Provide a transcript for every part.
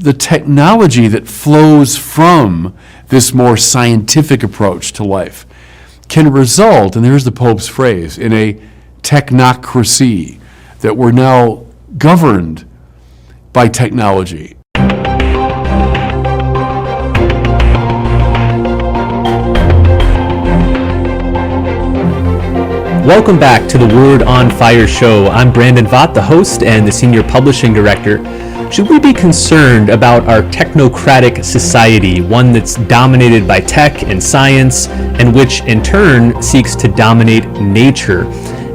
the technology that flows from this more scientific approach to life can result, and here's the Pope's phrase, in a technocracy, that we're now governed by technology. Welcome back to the Word on Fire show. I'm Brandon Vogt, the host and the senior publishing director. Should we be concerned about our technocratic society, one that's dominated by tech and science, and which in turn seeks to dominate nature?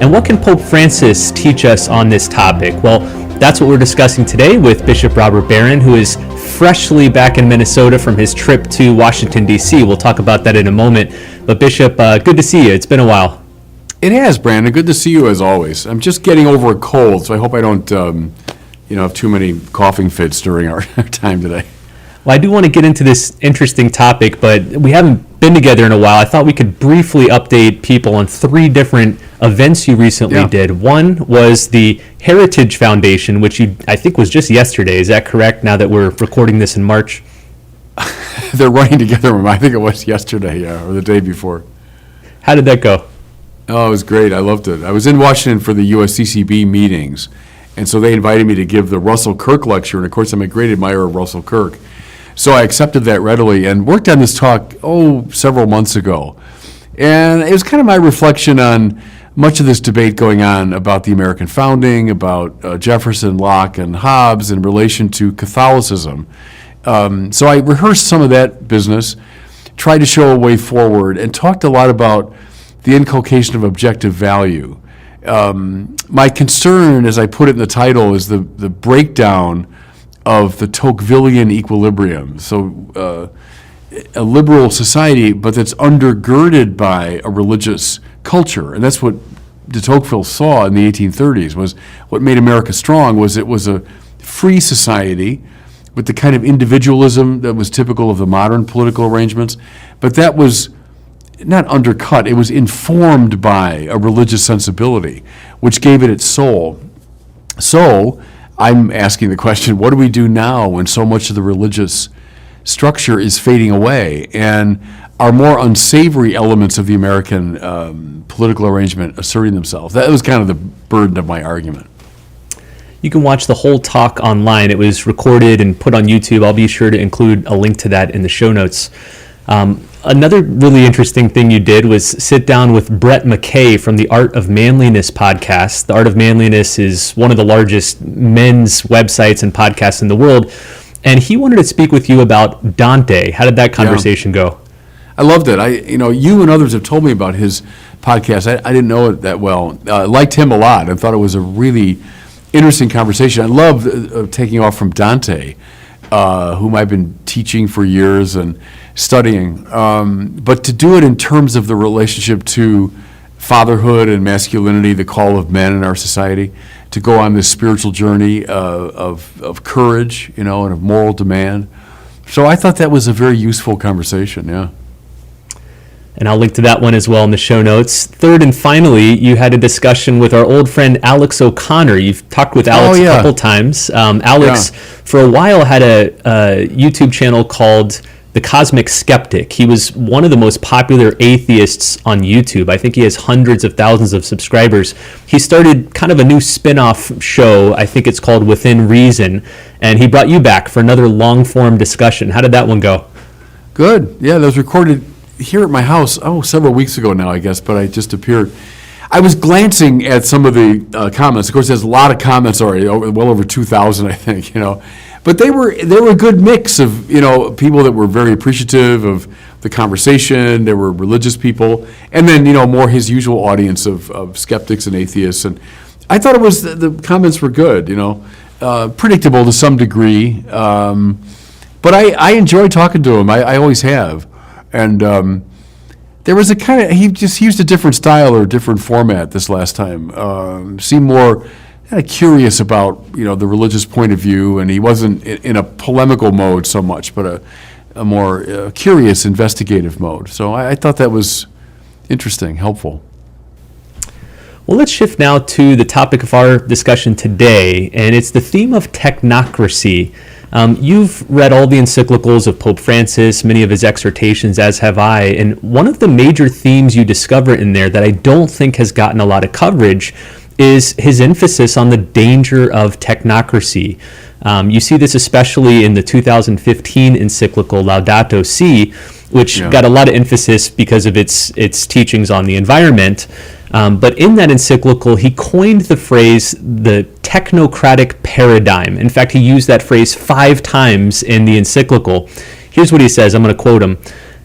And what can Pope Francis teach us on this topic? Well, that's what we're discussing today with Bishop Robert Barron, who is freshly back in Minnesota from his trip to Washington, D.C. We'll talk about that in a moment. But Bishop, good to see you. It's been a while. It has, Brandon. Good to see you as always. I'm just getting over a cold, so I hope I don't have too many coughing fits during our time today. Well, I do want to get into this interesting topic, but we haven't been together in a while. I thought we could briefly update people on 3 different events you recently did. One was the Heritage Foundation, which I think was just yesterday. Is that correct, now that we're recording this in March? They're running together. I think it was yesterday, or the day before. How did that go? Oh, it was great. I loved it. I was in Washington for the USCCB meetings, and so they invited me to give the Russell Kirk lecture, and of course I'm a great admirer of Russell Kirk. So I accepted that readily and worked on this talk, several months ago. And it was kind of my reflection on much of this debate going on about the American founding, about Jefferson, Locke, and Hobbes in relation to Catholicism. So I rehearsed some of that business, tried to show a way forward, and talked a lot about the inculcation of objective value. My concern, as I put it in the title, is the breakdown of the Tocquevillian equilibrium. So a liberal society, but that's undergirded by a religious culture. And that's what de Tocqueville saw in the 1830s, was what made America strong was it was a free society with the kind of individualism that was typical of the modern political arrangements, but that was not undercut, it was informed by a religious sensibility, which gave it its soul. So I'm asking the question, what do we do now when so much of the religious structure is fading away and are more unsavory elements of the American political arrangement asserting themselves? That was kind of the burden of my argument. You can watch the whole talk online. It was recorded and put on YouTube. I'll be sure to include a link to that in the show notes. Another really interesting thing you did was sit down with Brett McKay from the Art of Manliness podcast. The Art of Manliness is one of the largest men's websites and podcasts in the world. And he wanted to speak with you about Dante. How did that conversation go? I loved it. You and others have told me about his podcast. I didn't know it that well. I liked him a lot. I thought it was a really interesting conversation. I love taking off from Dante, whom I've been teaching for years and studying, but to do it in terms of the relationship to fatherhood and masculinity, the call of men in our society, to go on this spiritual journey of courage, and of moral demand. So I thought that was a very useful conversation, yeah. And I'll link to that one as well in the show notes. Third and finally, you had a discussion with our old friend Alex O'Connor. You've talked with Alex a couple times. Alex, for a while, had a YouTube channel called The Cosmic Skeptic. He was one of the most popular atheists on YouTube. I think he has hundreds of thousands of subscribers. He started kind of a new spin-off show. I think it's called Within Reason. And he brought you back for another long-form discussion. How did that one go? Good. Yeah, that was recorded here at my house, several weeks ago now, I guess, but I just appeared. I was glancing at some of the comments. Of course, there's a lot of comments already, well over 2,000, I think, But they were a good mix of, people that were very appreciative of the conversation. There were religious people, and then, more his usual audience of skeptics and atheists. And I thought it was, the comments were good, predictable to some degree. But I enjoyed talking to him. I always have. And there was he just used a different style or a different format this last time. Seemed more kind of curious about, the religious point of view, and he wasn't in a polemical mode so much, but a more curious, investigative mode. So I thought that was interesting, helpful. Well, let's shift now to the topic of our discussion today, and it's the theme of technocracy. You've read all the encyclicals of Pope Francis, many of his exhortations, as have I, and one of the major themes you discover in there that I don't think has gotten a lot of coverage is his emphasis on the danger of technocracy. You see this especially in the 2015 encyclical Laudato Si, which got a lot of emphasis because of its teachings on the environment. But in that encyclical, he coined the phrase the technocratic paradigm. In fact, he used that phrase 5 times in the encyclical. Here's what he says, I'm going to quote him.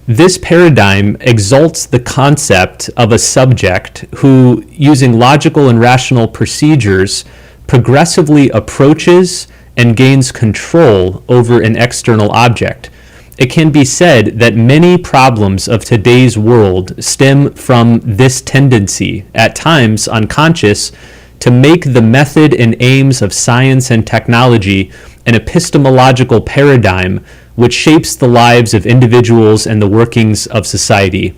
This paradigm exalts the concept of a subject who, using logical and rational procedures, progressively approaches and gains control over an external object. It can be said that many problems of today's world stem from this tendency, at times unconscious, to make the method and aims of science and technology an epistemological paradigm which shapes the lives of individuals and the workings of society.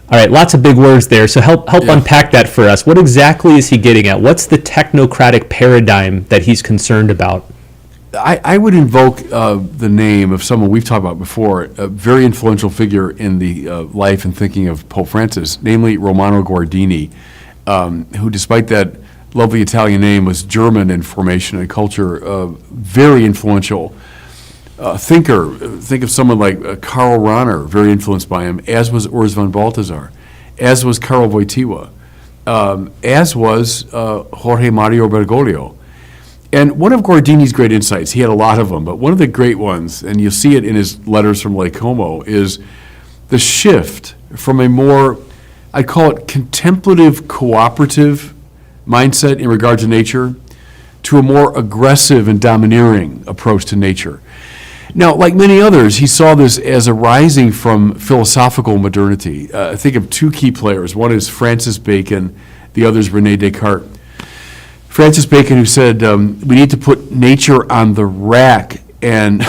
All right, lots of big words there, so help unpack that for us. What exactly is he getting at? What's the technocratic paradigm that he's concerned about? I would invoke the name of someone we've talked about before, a very influential figure in the life and thinking of Pope Francis, namely Romano Guardini, who, despite that lovely Italian name, was German in formation and culture, very influential thinker. Think of someone like Karl Rahner, very influenced by him, as was Urs von Balthasar, as was Karl Wojtyła, as was Jorge Mario Bergoglio. And one of Guardini's great insights, he had a lot of them, but one of the great ones, and you'll see it in his letters from Lake Como, is the shift from a more, I call it contemplative, cooperative mindset in regard to nature to a more aggressive and domineering approach to nature. Now, like many others, he saw this as arising from philosophical modernity. Think of 2 key players. One is Francis Bacon, the other is René Descartes. Francis Bacon, who said, we need to put nature on the rack and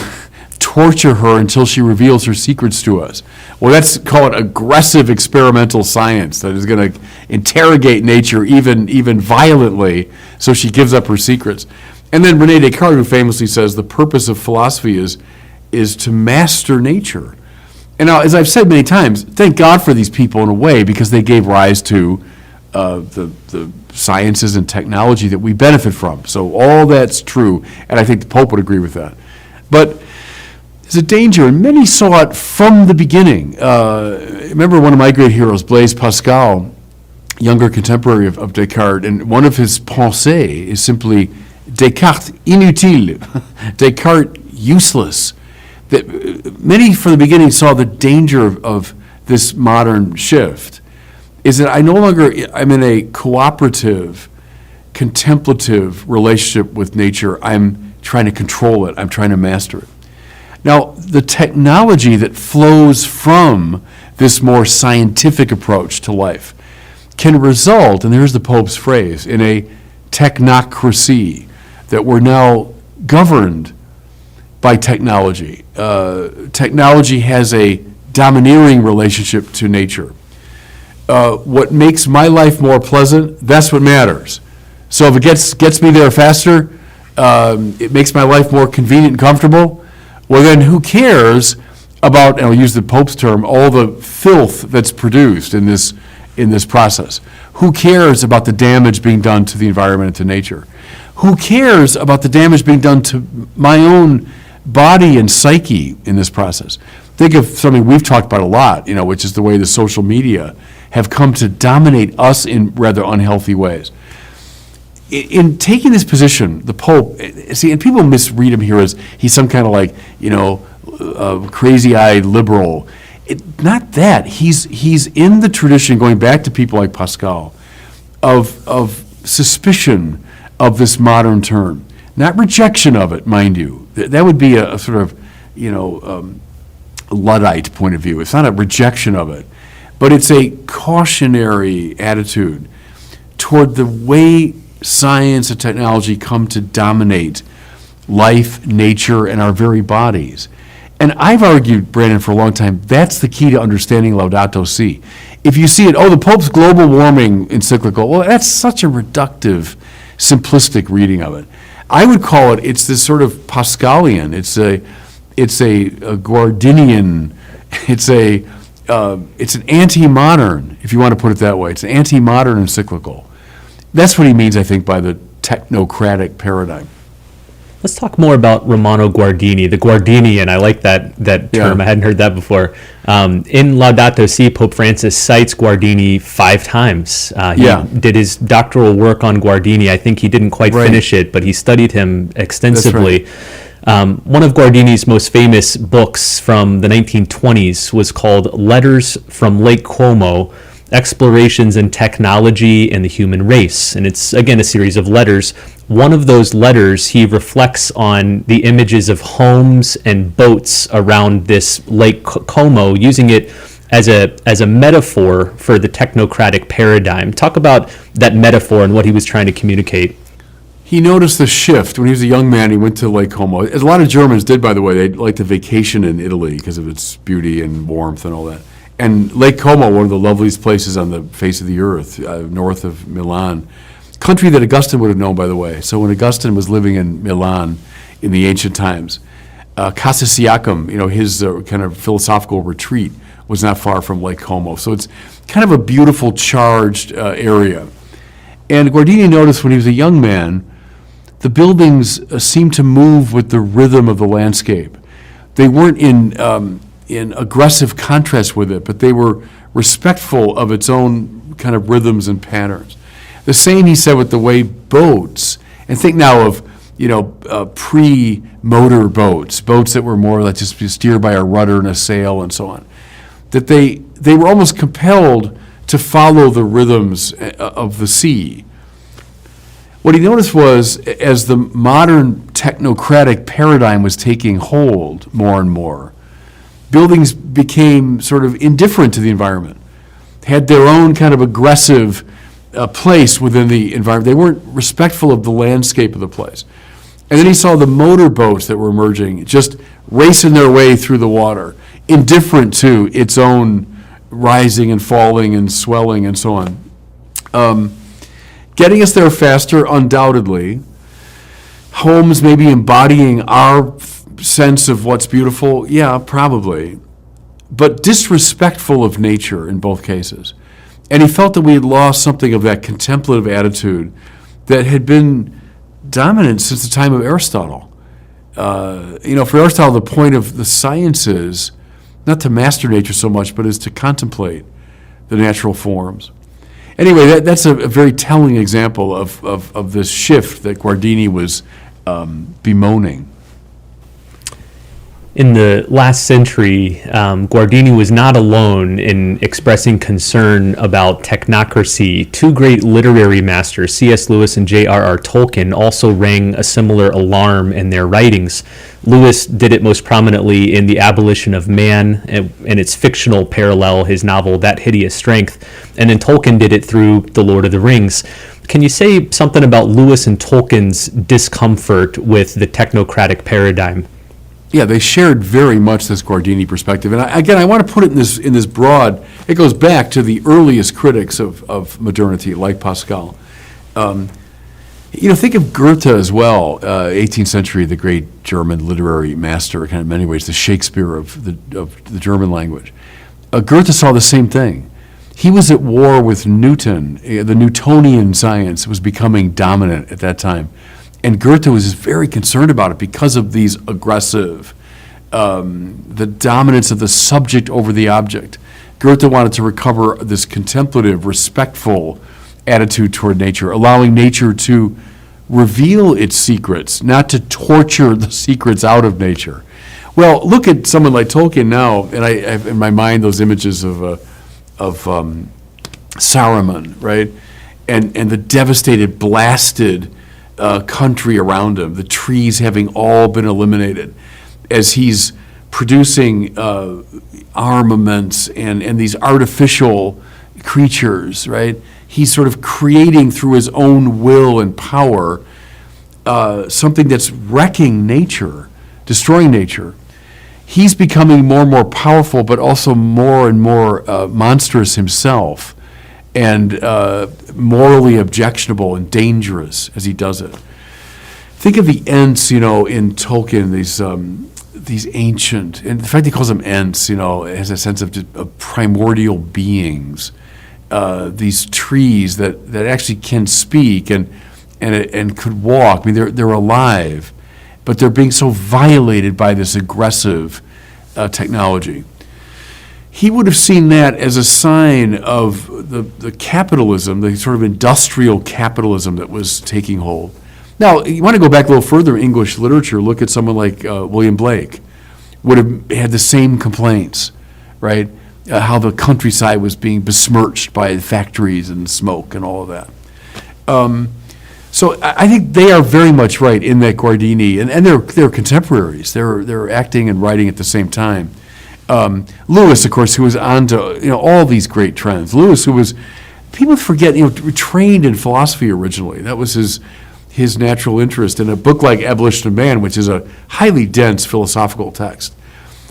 torture her until she reveals her secrets to us. Well, let's call it aggressive experimental science that is going to interrogate nature even violently so she gives up her secrets. And then René Descartes, who famously says the purpose of philosophy is to master nature. And now, as I've said many times, thank God for these people in a way, because they gave rise to the sciences and technology that we benefit from. So all that's true, and I think the Pope would agree with that. But there's a danger, and many saw it from the beginning. Remember one of my great heroes, Blaise Pascal, younger contemporary of Descartes, and one of his pensées is simply Descartes inutile, Descartes useless. That many from the beginning saw the danger of this modern shift. Is that I'm in a cooperative, contemplative relationship with nature. I'm trying to control it. I'm trying to master it. Now, the technology that flows from this more scientific approach to life can result, and here's the Pope's phrase, in a technocracy, that we're now governed by technology. Technology has a domineering relationship to nature. What makes my life more pleasant, that's what matters. So if it gets me there faster, it makes my life more convenient and comfortable, well then who cares about, and I'll use the Pope's term, all the filth that's produced in this process? Who cares about the damage being done to the environment and to nature? Who cares about the damage being done to my own body and psyche in this process? Think of something we've talked about a lot, which is the way the social media have come to dominate us in rather unhealthy ways. In taking this position, the Pope, see, and people misread him here as he's some kind of crazy-eyed liberal. Not that. He's in the tradition, going back to people like Pascal, of suspicion of this modern term. Not rejection of it, mind you. That would be a sort of, Luddite point of view. It's not a rejection of it, but it's a cautionary attitude toward the way science and technology come to dominate life, nature, and our very bodies. And I've argued, Brandon, for a long time, that's the key to understanding Laudato Si. If you see it, the Pope's global warming encyclical, well, that's such a reductive, simplistic reading of it. I would call it's this sort of Pascalian. It's a Guardinian. It's an anti-modern, if you want to put it that way. It's an anti-modern encyclical. That's what he means, I think, by the technocratic paradigm. Let's talk more about Romano Guardini, the Guardinian. I like that term. Yeah. I hadn't heard that before. In Laudato Si, Pope Francis cites Guardini 5 times. He did his doctoral work on Guardini. I think he didn't quite finish it, but he studied him extensively. One of Guardini's most famous books from the 1920s was called Letters from Lake Como, Explorations in Technology and the Human Race. And it's, again, a series of letters. One of those letters, he reflects on the images of homes and boats around this Lake Como, using it as a metaphor for the technocratic paradigm. Talk about that metaphor and what he was trying to communicate. He noticed the shift. When he was a young man, he went to Lake Como. As a lot of Germans did, by the way. They liked to vacation in Italy because of its beauty and warmth and all that. And Lake Como, one of the loveliest places on the face of the earth, north of Milan. Country that Augustine would have known, by the way. So when Augustine was living in Milan in the ancient times, Casa Siacum, his kind of philosophical retreat, was not far from Lake Como. So it's kind of a beautiful, charged area. And Guardini noticed when he was a young man, the buildings seemed to move with the rhythm of the landscape. They weren't in aggressive contrast with it, but they were respectful of its own kind of rhythms and patterns. The same, he said, with the way boats, and think now of, pre-motor boats that were more like just steered by a rudder and a sail and so on, that they were almost compelled to follow the rhythms of the sea. What he noticed was, as the modern technocratic paradigm was taking hold more and more, buildings became sort of indifferent to the environment, had their own kind of aggressive place within the environment. They weren't respectful of the landscape of the place. And then he saw the motor boats that were emerging, just racing their way through the water, indifferent to its own rising and falling and swelling and so on. Getting us there faster, undoubtedly. Homes maybe embodying our sense of what's beautiful, yeah, probably. But disrespectful of nature in both cases. And he felt that we had lost something of that contemplative attitude that had been dominant since the time of Aristotle. For Aristotle, the point of the sciences, not to master nature so much, but is to contemplate the natural forms. Anyway, that's a very telling example of this shift that Guardini was bemoaning. In the last century, Guardini was not alone in expressing concern about technocracy. 2 great literary masters, C.S. Lewis and J.R.R. Tolkien, also rang a similar alarm in their writings. Lewis did it most prominently in The Abolition of Man and its fictional parallel, his novel That Hideous Strength, and then Tolkien did it through The Lord of the Rings. Can you say something about Lewis and Tolkien's discomfort with the technocratic paradigm? Yeah, they shared very much this Guardini perspective. And I want to put it in this broad, it goes back to the earliest critics of modernity, like Pascal. Think of Goethe as well, 18th century, the great German literary master, kind of in many ways, the Shakespeare of the German language. Goethe saw the same thing. He was at war with Newton. The Newtonian science was becoming dominant at that time. And Goethe was very concerned about it because of these aggressive, the dominance of the subject over the object. Goethe wanted to recover this contemplative, respectful attitude toward nature, allowing nature to reveal its secrets, not to torture the secrets out of nature. Well, look at someone like Tolkien now, and I have in my mind those images of Saruman, right? And the devastated, blasted country around him, the trees having all been eliminated, as he's producing armaments and these artificial creatures, right? He's sort of creating through his own will and power something that's wrecking nature, destroying nature. He's becoming more and more powerful, but also more and more monstrous himself, and morally objectionable and dangerous as he does it. think of the Ents, in Tolkien, these ancient, and in fact he calls them Ents, it has a sense of primordial beings, these trees that actually can speak and could walk. I mean, they're alive, but they're being so violated by this aggressive technology. He would have seen that as a sign of the capitalism, the sort of industrial capitalism that was taking hold. Now, you want to go back a little further in English literature, look at someone like William Blake, would have had the same complaints, right? How the countryside was being besmirched by factories and smoke and all of that. So I think they are very much right in that Guardini, and they're contemporaries. They're acting and writing at the same time. Lewis, of course, who was on to all these great trends. Lewis, who was, people forget, trained in philosophy originally. That was his natural interest in a book like Abolition of Man, which is a highly dense philosophical text.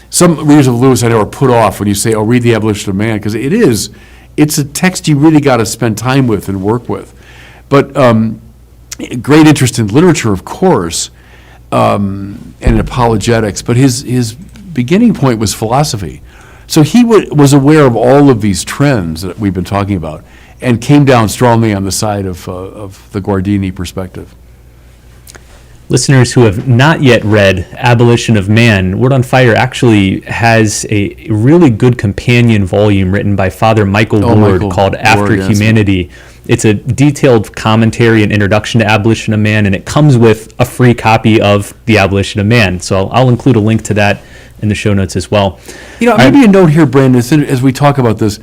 Some readers of Lewis I know are put off when you say, read the Abolition of Man, because it's a text you really got to spend time with and work with. But great interest in literature, of course, and in apologetics, but his beginning point was philosophy. So he was aware of all of these trends that we've been talking about and came down strongly on the side of the Guardini perspective. Listeners who have not yet read Abolition of Man, Word on Fire actually has a really good companion volume written by Father Michael Ward called After Humanity. It's a detailed commentary and introduction to Abolition of Man, and it comes with a free copy of The Abolition of Man. So I'll include a link to that in the show notes as well. Maybe a note here, Brandon, as we talk about this,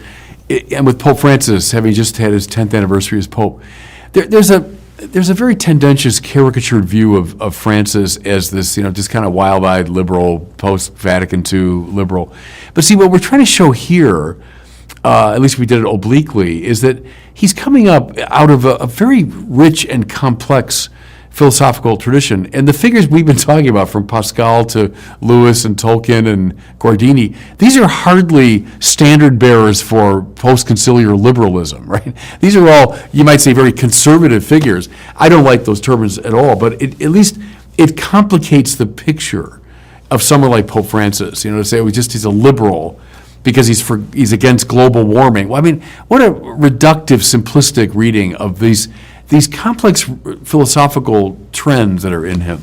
and with Pope Francis having just had his 10th anniversary as Pope, there's a very tendentious, caricatured view of Francis as this, just kind of wild-eyed liberal, post-Vatican II liberal. But see, what we're trying to show here, at least we did it obliquely, is that he's coming up out of a very rich and complex philosophical tradition. And the figures we've been talking about, from Pascal to Lewis and Tolkien and Guardini, these are hardly standard bearers for post-conciliar liberalism, right? These are all, you might say, very conservative figures. I don't like those terms at all, but at least it complicates the picture of someone like Pope Francis, to say he's a liberal because he's against global warming. Well, I mean, what a reductive, simplistic reading of these complex philosophical trends that are in him.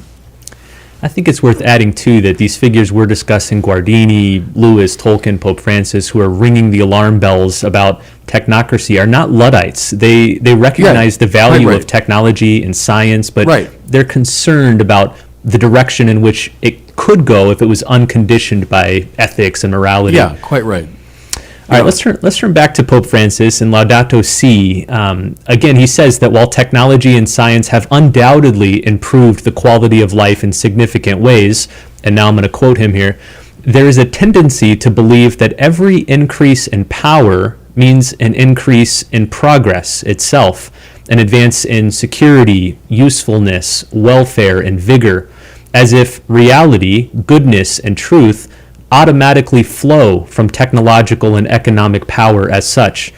I think it's worth adding, too, that these figures we're discussing, Guardini, Lewis, Tolkien, Pope Francis, who are ringing the alarm bells about technocracy, are not Luddites. They recognize the value of technology and science, but they're concerned about the direction in which it could go if it was unconditioned by ethics and morality. Yeah, quite right. All right, let's turn back to Pope Francis and Laudato Si. Again, he says that while technology and science have undoubtedly improved the quality of life in significant ways, and now I'm going to quote him here, there is a tendency to believe that every increase in power means an increase in progress itself, an advance in security, usefulness, welfare, and vigor, as if reality, goodness, and truth automatically flow from technological and economic power as such.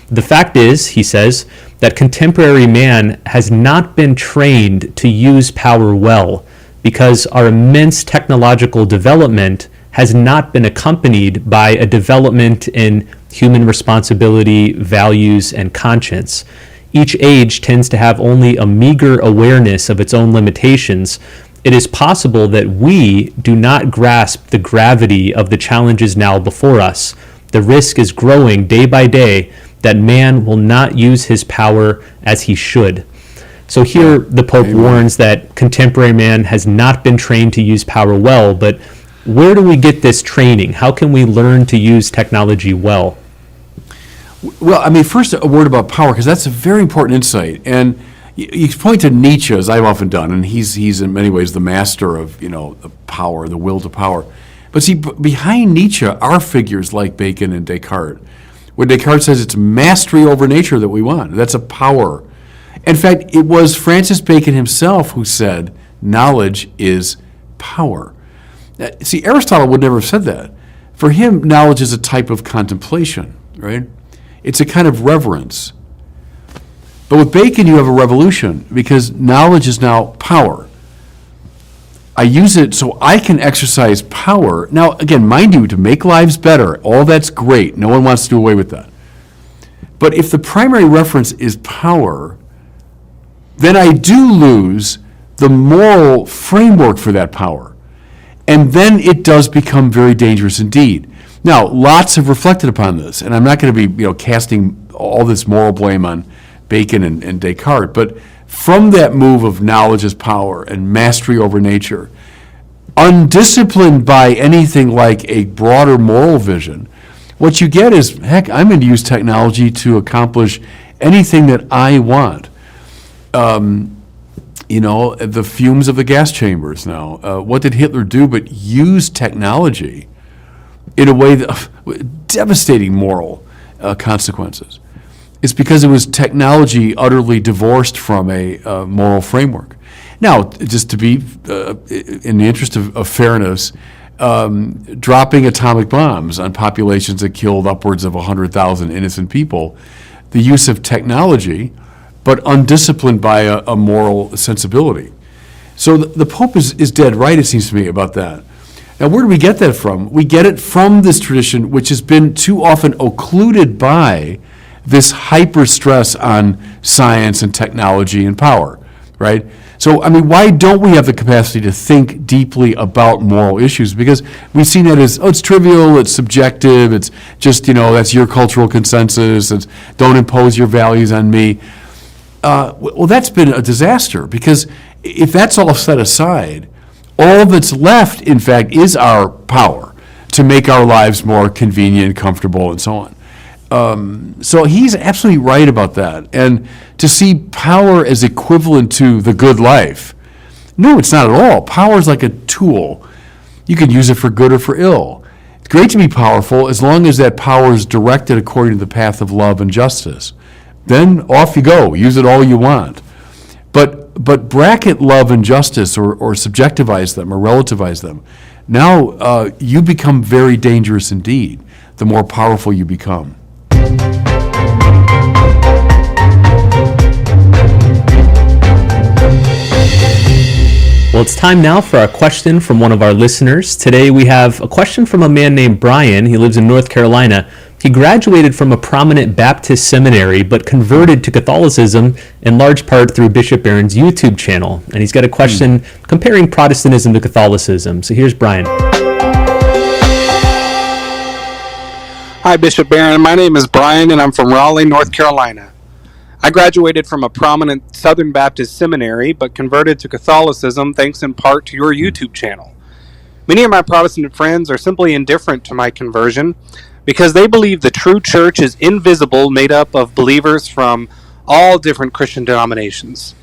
The fact is, he says, that contemporary man has not been trained to use power well because our immense technological development has not been accompanied by a development in human responsibility, values, and conscience. Each age tends to have only a meager awareness of its own limitations. It is possible that we do not grasp the gravity of the challenges now before us. The risk is growing day by day that man will not use his power as he should. So here the Pope warns that contemporary man has not been trained to use power well, but where do we get this training? How can we learn to use technology well? Well, I mean, first a word about power, because that's a very important insight. And you point to Nietzsche, as I've often done, and he's in many ways the master of, the power, the will to power. But see, behind Nietzsche are figures like Bacon and Descartes, where Descartes says it's mastery over nature that we want. That's a power. In fact, it was Francis Bacon himself who said, knowledge is power. See, Aristotle would never have said that. For him, knowledge is a type of contemplation, right? It's a kind of reverence. But with Bacon, you have a revolution, because knowledge is now power. I use it so I can exercise power. Now, again, mind you, to make lives better, all that's great. No one wants to do away with that. But if the primary reference is power, then I do lose the moral framework for that power. And then it does become very dangerous indeed. Now, lots have reflected upon this, and I'm not going to be casting all this moral blame on Bacon and Descartes, but from that move of knowledge as power and mastery over nature, undisciplined by anything like a broader moral vision, what you get is, heck, I'm going to use technology to accomplish anything that I want. The fumes of the gas chambers now. What did Hitler do but use technology in a way that devastating moral consequences? It's because it was technology utterly divorced from a moral framework. Now, just to be, in the interest of fairness, dropping atomic bombs on populations that killed upwards of 100,000 innocent people, the use of technology, but undisciplined by a moral sensibility. So the Pope is dead right, it seems to me, about that. Now, where do we get that from? We get it from this tradition, which has been too often occluded by this hyper stress on science and technology and power, right? So, why don't we have the capacity to think deeply about moral issues? Because we've seen that as, it's trivial, it's subjective, it's just, that's your cultural consensus, it's don't impose your values on me. Well, that's been a disaster, because if that's all set aside, all that's left, in fact, is our power to make our lives more convenient, comfortable, and so on. So he's absolutely right about that. And to see power as equivalent to the good life, no, it's not at all. Power is like a tool. You can use it for good or for ill. It's great to be powerful as long as that power is directed according to the path of love and justice. Then off you go. Use it all you want. But bracket love and justice or subjectivize them or relativize them. Now you become very dangerous indeed, the more powerful you become. Well, it's time now for a question from one of our listeners. Today we have a question from a man named Brian. He lives in North Carolina. He graduated from a prominent Baptist seminary, but converted to Catholicism in large part through Bishop Barron's YouTube channel. And he's got a question comparing Protestantism to Catholicism. So here's Brian. Hi, Bishop Barron. My name is Brian, and I'm from Raleigh, North Carolina. I graduated from a prominent Southern Baptist seminary, but converted to Catholicism thanks in part to your YouTube channel. Many of my Protestant friends are simply indifferent to my conversion because they believe the true church is invisible, made up of believers from all different Christian denominations.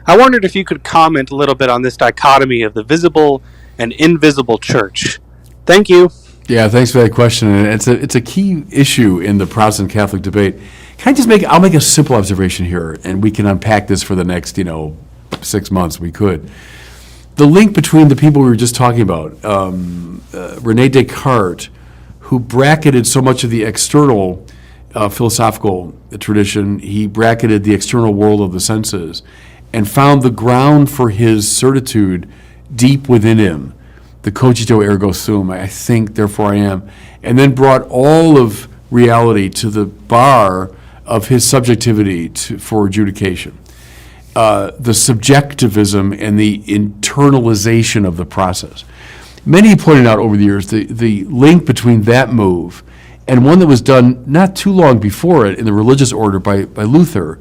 I wondered if you could comment a little bit on this dichotomy of the visible and invisible church. Thank you. Yeah, thanks for that question. And it's a key issue in the Protestant Catholic debate. I'll make a simple observation here, and we can unpack this for the next, 6 months. We could. The link between the people we were just talking about, René Descartes, who bracketed so much of the external philosophical tradition, he bracketed the external world of the senses, and found the ground for his certitude deep within him, the cogito ergo sum, I think, therefore I am, and then brought all of reality to the bar of his subjectivity for adjudication. The subjectivism and the internalization of the process. Many pointed out over the years the link between that move and one that was done not too long before it in the religious order by Luther.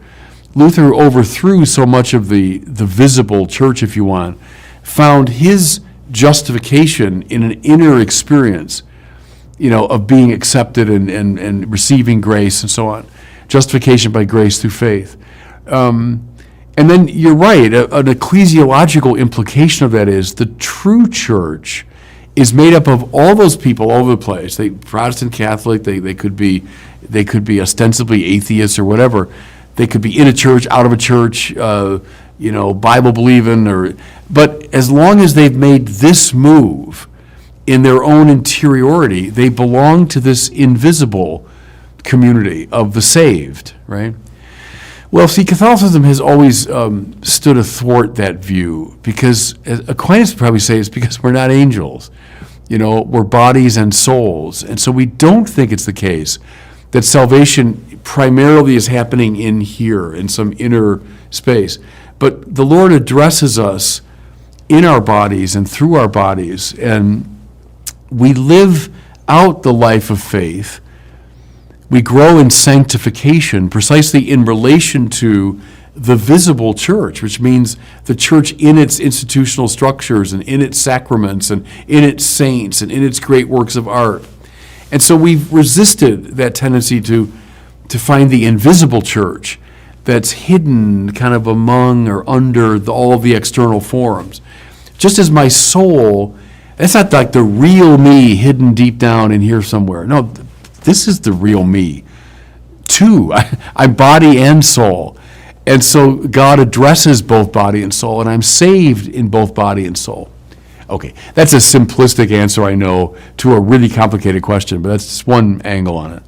Luther overthrew so much of the visible church, if you want, found his justification in an inner experience, of being accepted and receiving grace and so on. Justification by grace through faith. And then you're right, an ecclesiological implication of that is the true church is made up of all those people all over the place. Protestant, Catholic, they could be ostensibly atheists or whatever. They could be in a church, out of a church, Bible believing, but as long as they've made this move in their own interiority, they belong to this invisible community of the saved, right? Well, see, Catholicism has always stood athwart that view because, as Aquinas would probably say, it's because we're not angels. We're bodies and souls. And so we don't think it's the case that salvation primarily is happening in here, in some inner space. But the Lord addresses us in our bodies and through our bodies, and we live out the life of faith. We grow in sanctification precisely in relation to the visible church, which means the church in its institutional structures and in its sacraments and in its saints and in its great works of art. And so we've resisted that tendency to find the invisible church that's hidden kind of among or under all of the external forms. Just as my soul, that's not like the real me hidden deep down in here somewhere. No, this is the real me, too. I'm body and soul. And so God addresses both body and soul, and I'm saved in both body and soul. Okay, that's a simplistic answer, I know, to a really complicated question, but that's just one angle on it.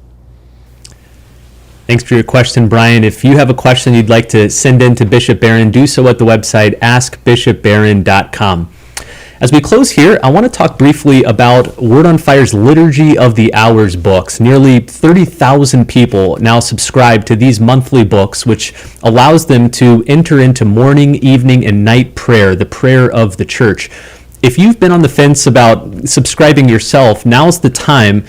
Thanks for your question, Brian. If you have a question you'd like to send in to Bishop Barron, do so at the website askbishopbarron.com. As we close here, I want to talk briefly about Word on Fire's Liturgy of the Hours books. Nearly 30,000 people now subscribe to these monthly books, which allows them to enter into morning, evening, and night prayer, the prayer of the church. If you've been on the fence about subscribing yourself, now's the time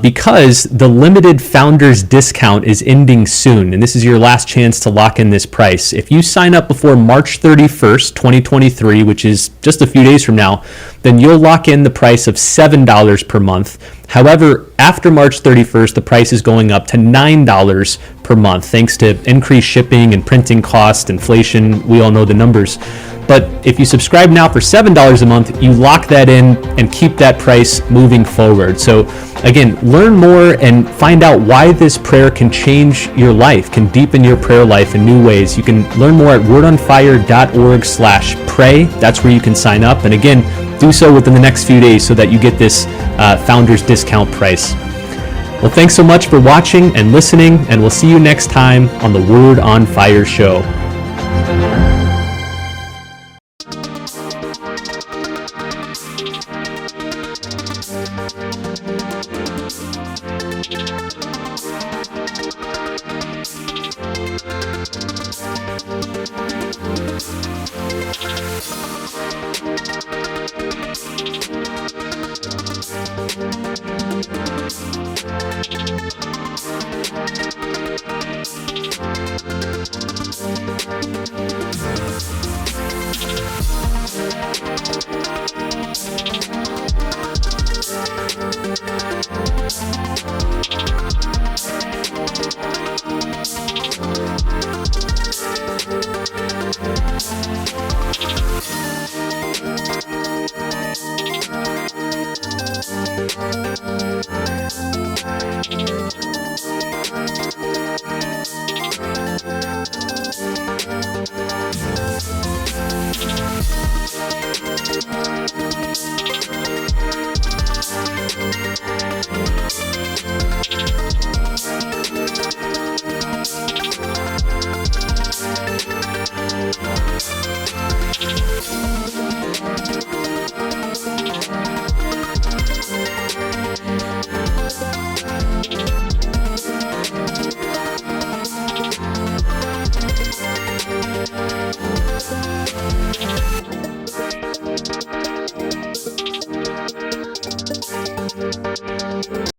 because the limited founders discount is ending soon, and this is your last chance to lock in this price. If you sign up before March 31st, 2023, which is just a few days from now, then you'll lock in the price of $7 per month. However, after March 31st, the price is going up to $9 per month, thanks to increased shipping and printing costs, inflation. We all know the numbers. But if you subscribe now for $7 a month, you lock that in and keep that price moving forward. So again, learn more and find out why this prayer can change your life, can deepen your prayer life in new ways. You can learn more at wordonfire.org/pray. That's where you can sign up. And again, do so within the next few days so that you get this founder's discount price. Well, thanks so much for watching and listening, and we'll see you next time on the Word on Fire show.